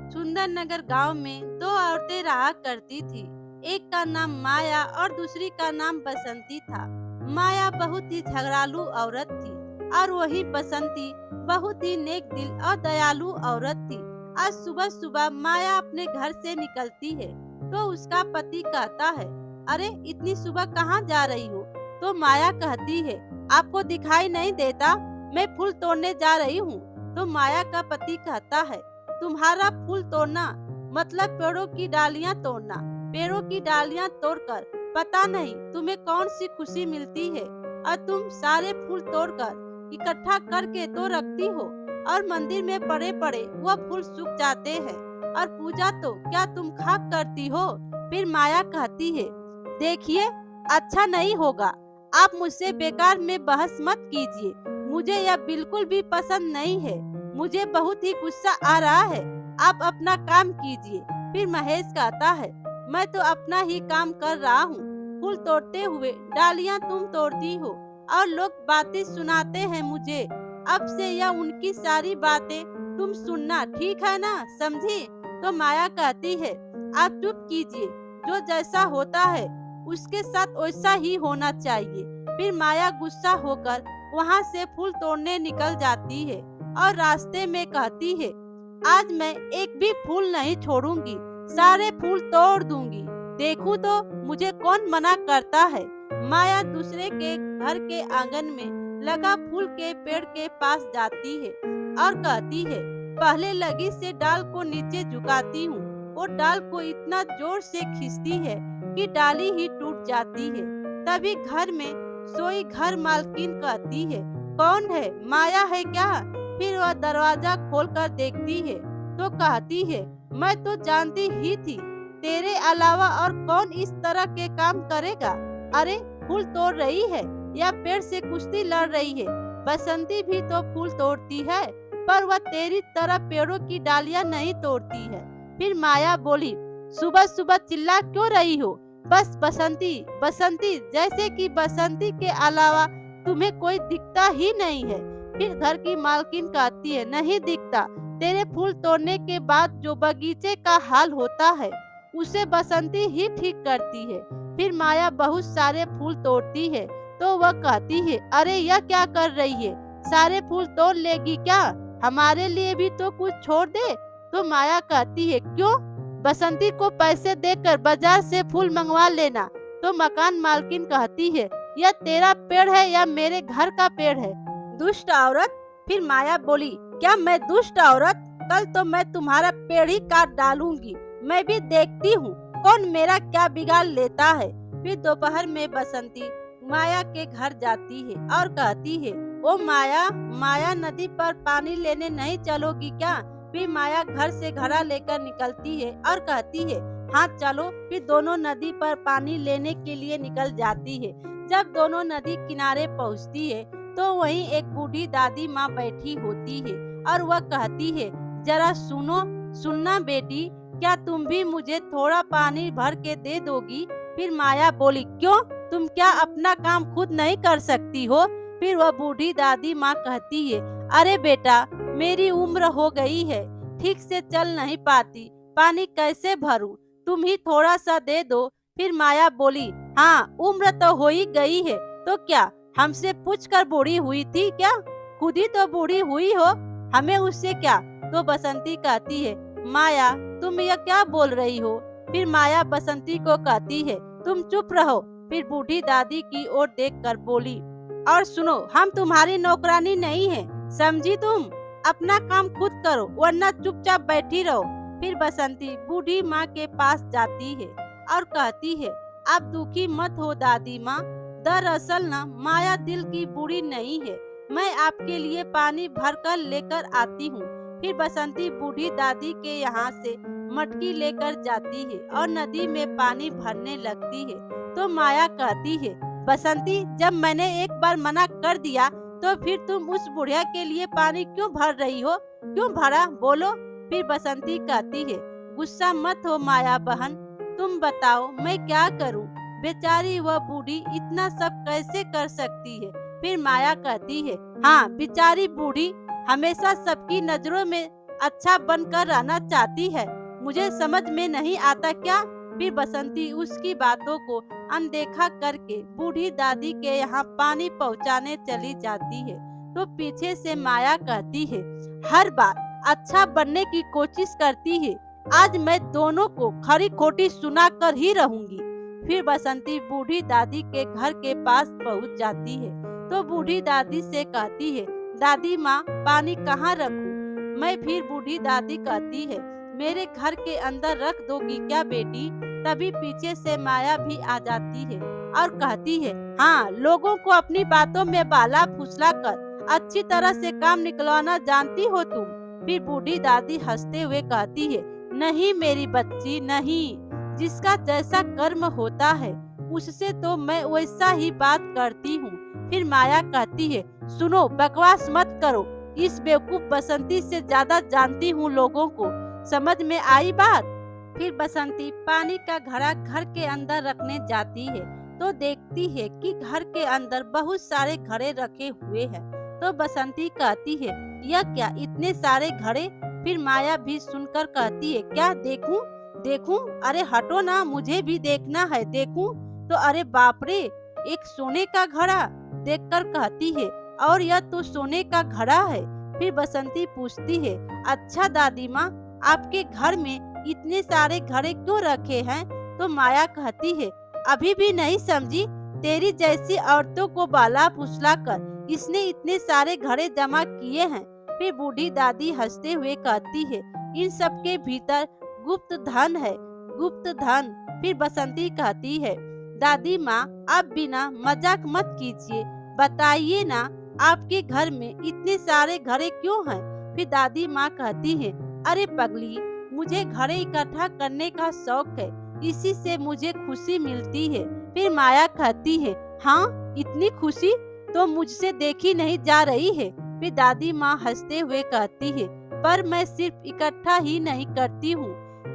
सुंदर नगर गांव में दो औरतें रहा करती थी। एक का नाम माया और दूसरी का नाम बसंती था। माया बहुत ही झगड़ालू औरत थी और वही बसंती बहुत ही नेक दिल और दयालु औरत थी। आज सुबह सुबह माया अपने घर से निकलती है तो उसका पति कहता है, अरे इतनी सुबह कहाँ जा रही हो? तो माया कहती है, आपको दिखाई नहीं देता? मैं फूल तोड़ने जा रही हूँ। तो माया का पति कहता है, तुम्हारा फूल तोड़ना मतलब पेड़ों की डालियां तोड़ना। पेड़ों की डालियां तोड़कर पता नहीं तुम्हें कौन सी खुशी मिलती है और तुम सारे फूल तोड़कर इकट्ठा करके तो रखती हो और मंदिर में पड़े पड़े वह फूल सूख जाते हैं और पूजा तो क्या तुम खाक करती हो? फिर माया कहती है, देखिए अच्छा नहीं होगा, आप मुझसे बेकार में बहस मत कीजिए। मुझे यह बिल्कुल भी पसंद नहीं है। मुझे बहुत ही गुस्सा आ रहा है। आप अपना काम कीजिए। फिर महेश कहता है, मैं तो अपना ही काम कर रहा हूँ। फूल तोड़ते हुए डालियाँ तुम तोड़ती हो और लोग बातें सुनाते हैं मुझे। अब से यह उनकी सारी बातें तुम सुनना, ठीक है ना, समझी? तो माया कहती है, आप चुप कीजिए। जो जैसा होता है उसके साथ वैसा ही होना चाहिए। फिर माया गुस्सा होकर वहाँ से फूल तोड़ने निकल जाती है और रास्ते में कहती है, आज मैं एक भी फूल नहीं छोड़ूंगी, सारे फूल तोड़ दूंगी। देखूं तो मुझे कौन मना करता है। माया दूसरे के घर के आंगन में लगा फूल के पेड़ के पास जाती है और कहती है, पहले लगी से डाल को नीचे झुकाती हूँ। वो डाल को इतना जोर से खींचती है कि डाली ही टूट जाती है। तभी घर में सोई घर मालकिन कहती है, कौन है? माया है क्या? फिर वह दरवाजा खोलकर देखती है तो कहती है, मैं तो जानती ही थी, तेरे अलावा और कौन इस तरह के काम करेगा। अरे फूल तोड़ रही है या पेड़ से कुश्ती लड़ रही है? बसंती भी तो फूल तोड़ती है पर वह तेरी तरह पेड़ों की डालियां नहीं तोड़ती है। फिर माया बोली, सुबह सुबह चिल्ला क्यों रही हो? बस बसंती बसंती, जैसे कि बसंती के अलावा तुम्हें कोई दिखता ही नहीं है। फिर घर की मालकिन कहती है, नहीं दिखता। तेरे फूल तोड़ने के बाद जो बगीचे का हाल होता है उसे बसंती ही ठीक करती है। फिर माया बहुत सारे फूल तोड़ती है तो वह कहती है, अरे यह क्या कर रही है? सारे फूल तोड़ लेगी क्या? हमारे लिए भी तो कुछ छोड़ दे। तो माया कहती है, क्यों? बसंती को पैसे देकर बाजार से फूल मंगवा लेना। तो मकान मालकिन कहती है, यह तेरा पेड़ है या मेरे घर का पेड़ है, दुष्ट औरत? फिर माया बोली, क्या मैं दुष्ट औरत? कल तो मैं तुम्हारा पेड़ ही काट डालूंगी। मैं भी देखती हूँ कौन मेरा क्या बिगाड़ लेता है। फिर दोपहर में बसंती माया के घर जाती है और कहती है, ओ माया, माया नदी पर पानी लेने नहीं चलोगी क्या? फिर माया घर से घड़ा लेकर निकलती है और कहती है, हाँ चलो। फिर दोनों नदी पर पानी लेने के लिए निकल जाती है। जब दोनों नदी किनारे पहुँचती है तो वहीं एक बूढ़ी दादी माँ बैठी होती है और वह कहती है, जरा सुनो, सुनना बेटी, क्या तुम भी मुझे थोड़ा पानी भर के दे दोगी? फिर माया बोली, क्यों? तुम क्या अपना काम खुद नहीं कर सकती हो? फिर वह बूढ़ी दादी माँ कहती है, अरे बेटा, मेरी उम्र हो गई है, ठीक से चल नहीं पाती, पानी कैसे भरूं? तुम ही थोड़ा सा दे दो। फिर माया बोली, हाँ उम्र तो हो ही गई है तो क्या हमसे पूछकर बूढ़ी हुई थी क्या? खुद ही तो बूढ़ी हुई हो, हमें उससे क्या? तो बसंती कहती है, माया तुम यह क्या बोल रही हो? फिर माया बसंती को कहती है, तुम चुप रहो। फिर बूढ़ी दादी की ओर देखकर बोली, और सुनो, हम तुम्हारी नौकरानी नहीं है, समझी तुम? अपना काम खुद करो वरना चुपचाप बैठी रहो। फिर बसंती बूढ़ी माँ के पास जाती है और कहती है, आप दुखी मत हो दादी माँ, दरअसल ना माया दिल की बुरी नहीं है, मैं आपके लिए पानी भरकर लेकर आती हूँ। फिर बसंती बूढ़ी दादी के यहाँ से मटकी लेकर जाती है और नदी में पानी भरने लगती है। तो माया कहती है, बसंती, जब मैंने एक बार मना कर दिया तो फिर तुम उस बुढ़िया के लिए पानी क्यों भर रही हो? क्यों भरा, बोलो? फिर बसंती कहती है, गुस्सा मत हो माया बहन, तुम बताओ मैं क्या करूं? बेचारी वह बूढ़ी इतना सब कैसे कर सकती है? फिर माया कहती है, हाँ बेचारी बूढ़ी हमेशा सबकी नजरों में अच्छा बनकर रहना चाहती है, मुझे समझ में नहीं आता क्या। फिर बसंती उसकी बातों को अनदेखा करके बूढ़ी दादी के यहाँ पानी पहुँचाने चली जाती है। तो पीछे से माया कहती है, हर बार अच्छा बनने की कोशिश करती है, आज मैं दोनों को खरी खोटी सुना कर ही रहूंगी। फिर बसंती बूढ़ी दादी के घर के पास पहुंच जाती है। तो बूढ़ी दादी से कहती है, दादी माँ पानी कहाँ रखूं? मैं फिर बूढ़ी दादी कहती है, मेरे घर के अंदर रख दोगी क्या बेटी? तभी पीछे से माया भी आ जाती है और कहती है, हाँ, लोगों को अपनी बातों में बाला फुसला कर अच्छी तरह से काम निकलवाना जानती हो तुम। फिर बूढ़ी दादी हंसते हुए कहती है, नहीं मेरी बच्ची नहीं, जिसका जैसा कर्म होता है उससे तो मैं वैसा ही बात करती हूँ। फिर माया कहती है, सुनो बकवास मत करो, इस बेवकूफ बसंती से ज्यादा जानती हूँ लोगों को, समझ में आई बात। फिर बसंती पानी का घड़ा घर के अंदर रखने जाती है तो देखती है कि घर के अंदर बहुत सारे घड़े रखे हुए हैं। तो बसंती कहती है, यह क्या इतने सारे घड़े? फिर माया भी सुनकर कहती है, क्या देखूं? देखूं? अरे हटो ना, मुझे भी देखना है, देखूं? तो अरे बाप रे, एक सोने का घड़ा। देखकर कहती है, और यह तो सोने का घड़ा है। फिर बसंती पूछती है, अच्छा दादी माँ, आपके घर में इतने सारे घड़े क्यों रखे हैं? तो माया कहती है, अभी भी नहीं समझी? तेरी जैसी औरतों को बाला फुसला कर इसने इतने सारे घड़े जमा किए हैं। फिर बूढ़ी दादी हंसते हुए कहती है, इन सब के भीतर गुप्त धन है, गुप्त धन। फिर बसंती कहती है, दादी माँ आप बिना मजाक मत कीजिए, बताइए ना आपके घर में इतने सारे घड़े क्यों हैं? फिर दादी माँ कहती है, अरे पगली, मुझे घड़े इकट्ठा करने का शौक है, इसी से मुझे खुशी मिलती है। फिर माया कहती है, हाँ इतनी खुशी तो मुझसे देखी नहीं जा रही है। फिर दादी माँ हंसते हुए कहती है, पर मैं सिर्फ इकट्ठा ही नहीं करती हूँ,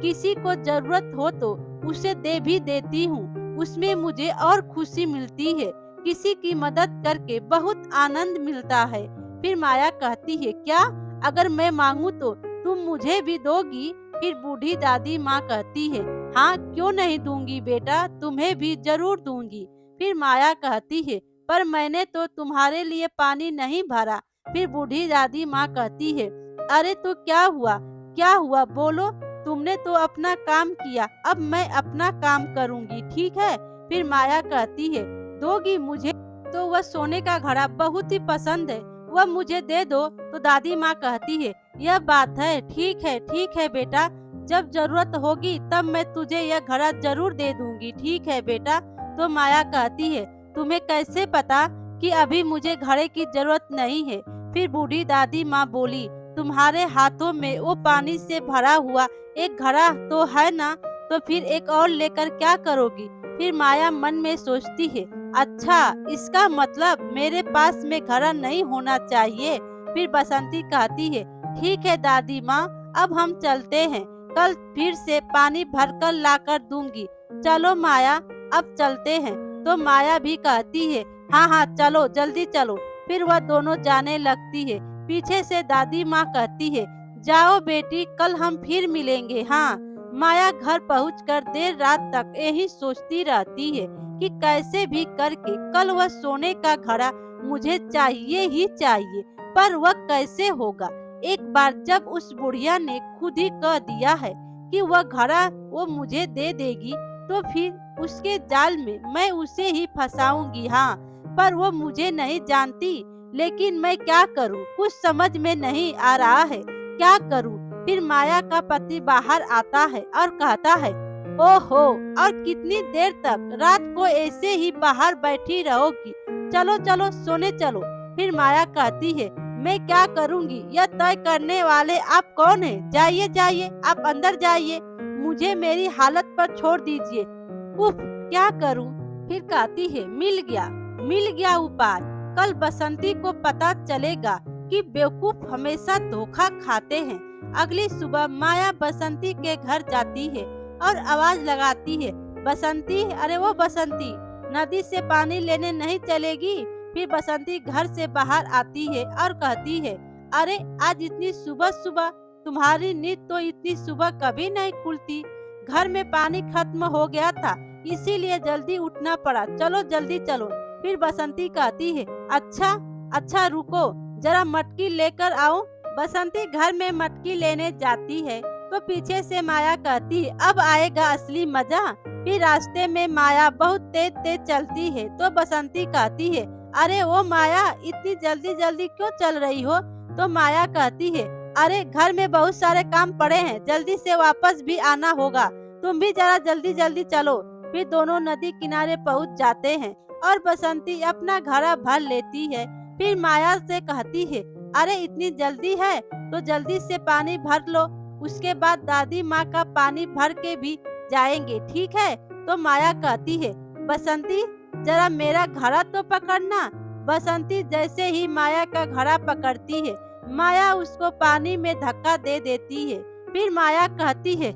किसी को जरूरत हो तो उसे दे भी देती हूँ, उसमें मुझे और खुशी मिलती है, किसी की मदद करके बहुत आनंद मिलता है। फिर माया कहती है, क्या अगर मैं मांगू तो तुम मुझे भी दोगी? फिर बूढ़ी दादी माँ कहती है, हाँ क्यों नहीं दूंगी बेटा, तुम्हें भी जरूर दूंगी। फिर माया कहती है, पर मैंने तो तुम्हारे लिए पानी नहीं भरा। फिर बूढ़ी दादी माँ कहती है, अरे तो क्या हुआ, क्या हुआ बोलो, तुमने तो अपना काम किया, अब मैं अपना काम करूंगी, ठीक है। फिर माया कहती है, दोगी मुझे? तो वह सोने का घड़ा बहुत ही पसंद है, वह मुझे दे दो। तो दादी माँ कहती है, यह बात है, ठीक है बेटा, जब जरूरत होगी तब मैं तुझे यह घड़ा जरूर दे दूंगी, ठीक है बेटा। तो माया कहती है, तुम्हें कैसे पता कि अभी मुझे घड़े की जरूरत नहीं है? फिर बूढ़ी दादी माँ बोली, तुम्हारे हाथों में वो पानी से भरा हुआ एक घड़ा तो है ना, तो फिर एक और लेकर क्या करोगी? फिर माया मन में सोचती है, अच्छा इसका मतलब मेरे पास में घड़ा नहीं होना चाहिए। फिर बसंती कहती है, ठीक है दादी माँ, अब हम चलते हैं, कल फिर से पानी भरकर लाकर दूंगी, चलो माया अब चलते हैं। तो माया भी कहती है, हाँ हाँ चलो जल्दी चलो। फिर वह दोनों जाने लगती है। पीछे से दादी माँ कहती है, जाओ बेटी, कल हम फिर मिलेंगे। हाँ, माया घर पहुंचकर देर रात तक यही सोचती रहती है कि कैसे भी करके कल वह सोने का घड़ा मुझे चाहिए ही चाहिए, पर वह कैसे होगा। एक बार जब उस बुढ़िया ने खुद ही कह दिया है कि वह घड़ा वो मुझे दे देगी, तो फिर उसके जाल में मैं उसे ही फंसाऊंगी। हाँ, पर वो मुझे नहीं जानती, लेकिन मैं क्या करूं, कुछ समझ में नहीं आ रहा है, क्या करूं। फिर माया का पति बाहर आता है और कहता है, ओहो, और कितनी देर तक रात को ऐसे ही बाहर बैठी रहोगी, चलो चलो सोने चलो। फिर माया कहती है, मैं क्या करूंगी, यह तय करने वाले आप कौन हैं? जाइए जाइए, आप अंदर जाइए, मुझे मेरी हालत पर छोड़ दीजिए। उफ, क्या करूं। फिर कहती है, मिल गया उपाय, कल बसंती को पता चलेगा कि बेवकूफ हमेशा धोखा खाते हैं। अगली सुबह माया बसंती के घर जाती है और आवाज लगाती है, बसंती, अरे वो बसंती, नदी से पानी लेने नहीं चलेगी? फिर बसंती घर से बाहर आती है और कहती है, अरे आज इतनी सुबह सुबह तुम्हारी नींद तो इतनी सुबह कभी नहीं खुलती। घर में पानी खत्म हो गया था, इसीलिए जल्दी उठना पड़ा। चलो जल्दी चलो। फिर बसंती कहती है, अच्छा अच्छा रुको, जरा मटकी लेकर आओ। बसंती घर में मटकी लेने जाती है तो पीछे से माया कहती है, अब आएगा असली मजा। फिर रास्ते में माया बहुत तेज तेज चलती है तो बसंती कहती है, अरे ओ माया, इतनी जल्दी जल्दी क्यों चल रही हो? तो माया कहती है, अरे घर में बहुत सारे काम पड़े हैं, जल्दी से वापस भी आना होगा, तुम भी जरा जल्दी जल्दी चलो। फिर दोनों नदी किनारे पहुंच जाते हैं और बसंती अपना घड़ा भर लेती है। फिर माया से कहती है, अरे इतनी जल्दी है तो जल्दी से पानी भर लो, उसके बाद दादी माँ का पानी भर के भी जाएंगे, ठीक है? तो माया कहती है, बसंती जरा मेरा घड़ा तो पकड़ना। बसंती जैसे ही माया का घड़ा पकड़ती है, माया उसको पानी में धक्का दे देती है। फिर माया कहती है,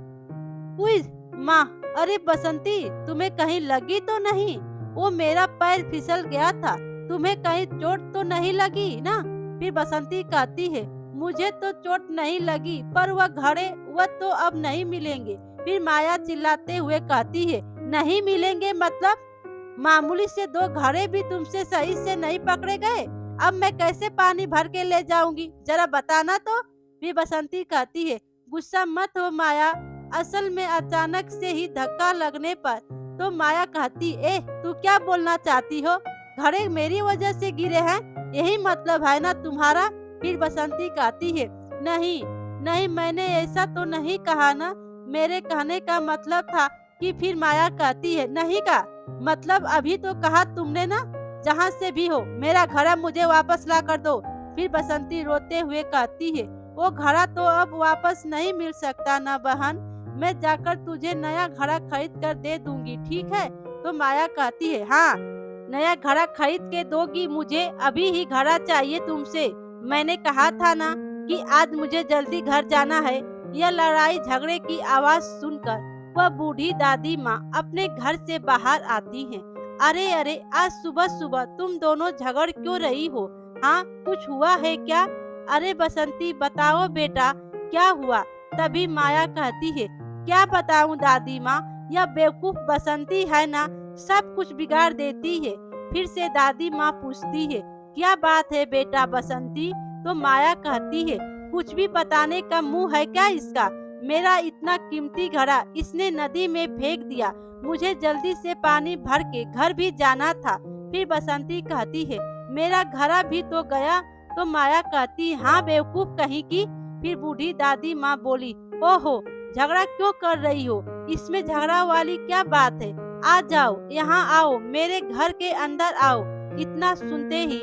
उई माँ, अरे बसंती, तुम्हें कहीं लगी तो नहीं? वो मेरा पैर फिसल गया था, तुम्हें कहीं चोट तो नहीं लगी ना? फिर बसंती कहती है, मुझे तो चोट नहीं लगी, पर वह तो अब नहीं मिलेंगे। फिर माया चिल्लाते हुए कहती है, नहीं मिलेंगे मतलब? मामूली से दो घड़े भी तुमसे सही से नहीं पकड़े गए, अब मैं कैसे पानी भर के ले जाऊंगी, जरा बताना तो। फिर बसंती कहती है, गुस्सा मत हो माया, असल में अचानक से ही धक्का लगने पर। तो माया कहती, तू क्या बोलना चाहती हो? घड़े मेरी वजह से गिरे हैं, यही मतलब है ना तुम्हारा? फिर बसंती कहती है, नहीं नहीं, मैंने ऐसा तो नहीं कहा ना, मेरे कहने का मतलब था कि। फिर माया कहती है, नहीं का मतलब अभी तो कहा तुमने ना, जहाँ से भी हो मेरा घड़ा मुझे वापस ला कर दो। फिर बसंती रोते हुए कहती है, वो घड़ा तो अब वापस नहीं मिल सकता ना बहन, मैं जाकर तुझे नया घड़ा खरीद कर दे दूंगी, ठीक है? तो माया कहती है, हाँ नया घड़ा खरीद के दोगी मुझे? अभी ही घड़ा चाहिए तुमसे, मैंने कहा था ना कि आज मुझे जल्दी घर जाना है। यह लड़ाई झगड़े की आवाज सुनकर वह बूढ़ी दादी माँ अपने घर से बाहर आती हैं। अरे अरे, आज सुबह सुबह तुम दोनों झगड़ क्यों रही हो? हाँ, कुछ हुआ है क्या? अरे बसंती, बताओ बेटा, क्या हुआ? तभी माया कहती है, क्या बताऊं दादी माँ, यह बेवकूफ बसंती है ना, सब कुछ बिगाड़ देती है। फिर से दादी माँ पूछती है, क्या बात है बेटा बसंती? तो माया कहती है, कुछ भी बताने का मुंह है क्या इसका? मेरा इतना कीमती घड़ा इसने नदी में फेंक दिया, मुझे जल्दी से पानी भर के घर भी जाना था। फिर बसंती कहती है, मेरा घड़ा भी तो गया। तो माया कहती, हाँ बेवकूफ कहीं की। फिर बूढ़ी दादी माँ बोली, ओहो, झगड़ा क्यों कर रही हो? इसमें झगड़ा वाली क्या बात है? आ जाओ, यहाँ आओ, मेरे घर के अंदर आओ। इतना सुनते ही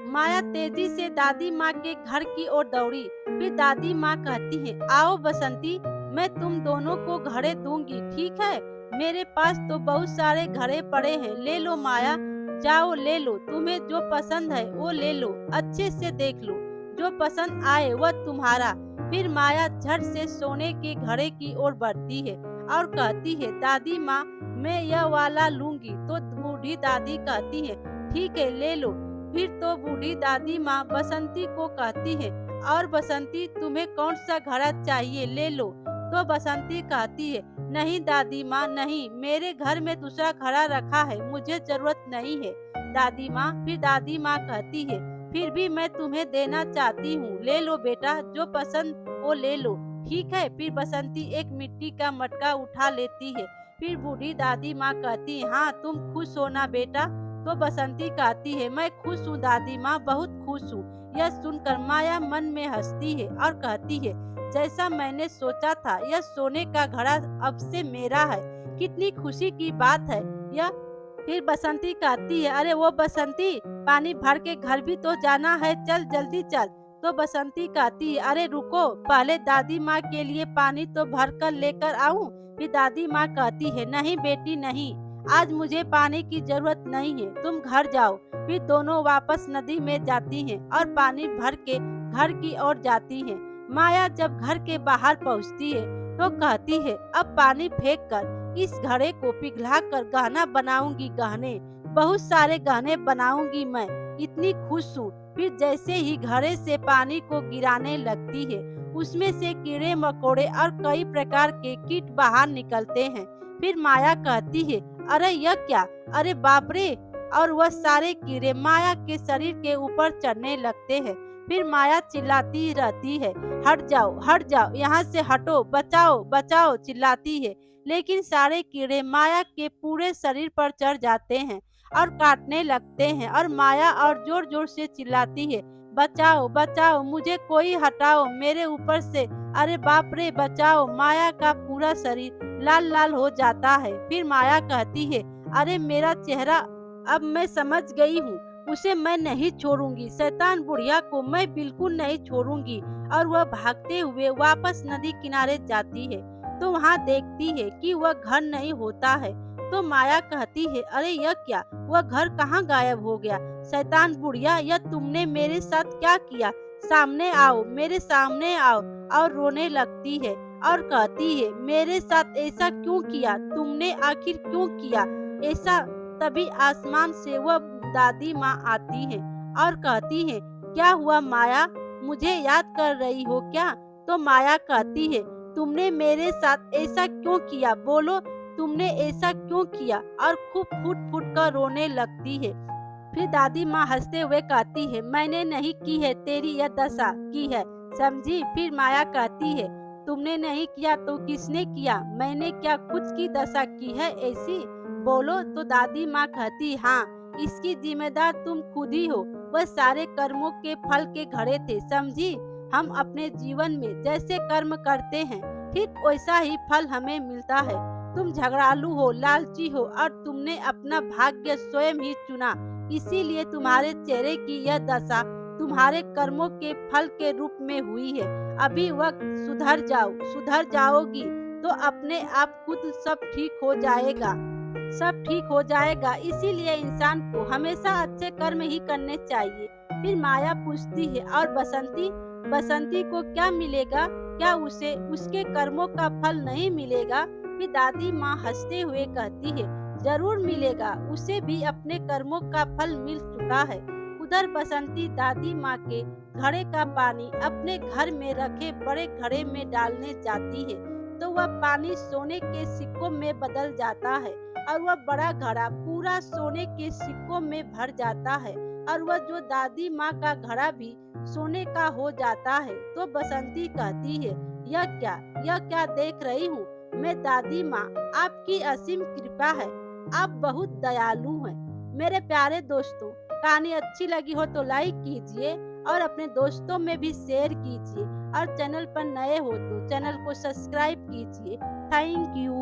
माया तेजी से दादी माँ के घर की ओर दौड़ी। फिर दादी माँ कहती है, आओ बसंती, मैं तुम दोनों को घड़े दूंगी, ठीक है? मेरे पास तो बहुत सारे घड़े पड़े हैं, ले लो माया, जाओ ले लो, तुम्हें जो पसंद है वो ले लो, अच्छे से देख लो, जो पसंद आए वह तुम्हारा। फिर माया झट से सोने के घड़े की ओर बढ़ती है और कहती है, दादी माँ, मैं यह वाला लूंगी। तो बूढ़ी दादी कहती है, ठीक है ले लो। फिर तो बूढ़ी दादी माँ बसंती को कहती है, और बसंती, तुम्हें कौन सा घड़ा चाहिए, ले लो। तो बसंती कहती है, नहीं दादी माँ नहीं, मेरे घर में दूसरा घड़ा रखा है, मुझे जरूरत नहीं है दादी माँ। फिर दादी माँ कहती है, फिर भी मैं तुम्हें देना चाहती हूँ, ले लो बेटा, जो पसंद वो ले लो, ठीक है? फिर बसंती एक मिट्टी का मटका उठा लेती है। फिर बूढ़ी दादी माँ कहती है, हाँ तुम खुश हो ना बेटा? तो बसंती कहती है, मैं खुश हूँ दादी माँ, बहुत खुश हूँ। यह सुनकर माया मन में हंसती है और कहती है, जैसा मैंने सोचा था, यह सोने का घड़ा अब से मेरा है, कितनी खुशी की बात है यह। फिर बसंती कहती है, अरे वो बसंती, पानी भर के घर भी तो जाना है, चल जल्दी चल। तो बसंती कहती है, अरे रुको, पहले दादी माँ के लिए पानी तो भर कर लेकर आऊं। फिर दादी माँ कहती है, नहीं बेटी नहीं, आज मुझे पानी की जरूरत नहीं है, तुम घर जाओ। फिर दोनों वापस नदी में जाती हैं और पानी भर के घर की ओर जाती हैं। माया जब घर के बाहर पहुंचती है तो कहती है, अब पानी फेंक कर इस घड़े को पिघला कर गहना बनाऊंगी, गहने, बहुत सारे गहने बनाऊंगी, मैं इतनी खुश हूँ। फिर जैसे ही घड़े से पानी को गिराने लगती है, उसमें से कीड़े मकोड़े और कई प्रकार के कीट बाहर निकलते हैं। फिर माया कहती है, अरे यह क्या, अरे बाप रे। और वह सारे कीड़े माया के शरीर के ऊपर चढ़ने लगते हैं। फिर माया चिल्लाती रहती है, हट जाओ, यहाँ से हटो, बचाओ बचाओ, चिल्लाती है। लेकिन सारे कीड़े माया के पूरे शरीर पर चढ़ जाते हैं और काटने लगते हैं और माया और जोर जोर से चिल्लाती है, बचाओ बचाओ, मुझे कोई हटाओ मेरे ऊपर से, अरे बाप रे बचाओ। माया का पूरा शरीर लाल लाल हो जाता है। फिर माया कहती है, अरे मेरा चेहरा, अब मैं समझ गई हूँ, उसे मैं नहीं छोड़ूंगी, शैतान बुढ़िया को मैं बिल्कुल नहीं छोड़ूंगी। और वह भागते हुए वापस नदी किनारे जाती है तो वहाँ देखती है कि वह घर नहीं होता है। तो माया कहती है, अरे यह क्या, वह घर कहाँ गायब हो गया। शैतान बुढ़िया, यह तुमने मेरे साथ क्या किया, सामने आओ, मेरे सामने आओ। और रोने लगती है और कहती है, मेरे साथ ऐसा क्यों किया तुमने, आखिर क्यों किया ऐसा। तभी आसमान से वह दादी माँ आती है और कहती है, क्या हुआ माया, मुझे याद कर रही हो क्या। तो माया कहती है, तुमने मेरे साथ ऐसा क्यों किया, बोलो तुमने ऐसा क्यों किया। और खूब फूट फूट कर रोने लगती है। फिर दादी माँ हंसते हुए कहती है, मैंने नहीं की है तेरी यह दशा की है, समझी। फिर माया कहती है, तुमने नहीं किया तो किसने किया, मैंने क्या कुछ की दशा की है ऐसी, बोलो। तो दादी माँ कहती, हाँ, इसकी जिम्मेदार तुम खुद ही हो, वह सारे कर्मों के फल के घड़े थे, समझी। हम अपने जीवन में जैसे कर्म करते हैं ठीक वैसा ही फल हमें मिलता है। तुम झगड़ालू हो, लालची हो और तुमने अपना भाग्य स्वयं ही चुना, इसीलिए तुम्हारे चेहरे की यह दशा तुम्हारे कर्मों के फल के रूप में हुई है। अभी वक्त सुधर जाओ, सुधर जाओगी तो अपने आप खुद सब ठीक हो जाएगा, सब ठीक हो जाएगा। इसीलिए इंसान को हमेशा अच्छे कर्म ही करने चाहिए। फिर माया पूछती है, और बसंती, बसंती को क्या मिलेगा, क्या उसे उसके कर्मों का फल नहीं मिलेगा। फिर दादी माँ हंसते हुए कहती है, जरूर मिलेगा, उसे भी अपने कर्मों का फल मिल चुका है। उधर बसंती दादी माँ के घड़े का पानी अपने घर में रखे बड़े घड़े में डालने जाती है तो वह पानी सोने के सिक्कों में बदल जाता है और वह बड़ा घड़ा पूरा सोने के सिक्कों में भर जाता है और वह जो दादी माँ का घड़ा भी सोने का हो जाता है। तो बसंती कहती है, यह क्या देख रही हूँ मैं दादी माँ, आपकी असीम कृपा है, आप बहुत दयालु हैं। मेरे प्यारे दोस्तों, कहानी अच्छी लगी हो तो लाइक कीजिए और अपने दोस्तों में भी शेयर कीजिए और चैनल पर नए हो तो चैनल को सब्सक्राइब कीजिए। Thank you.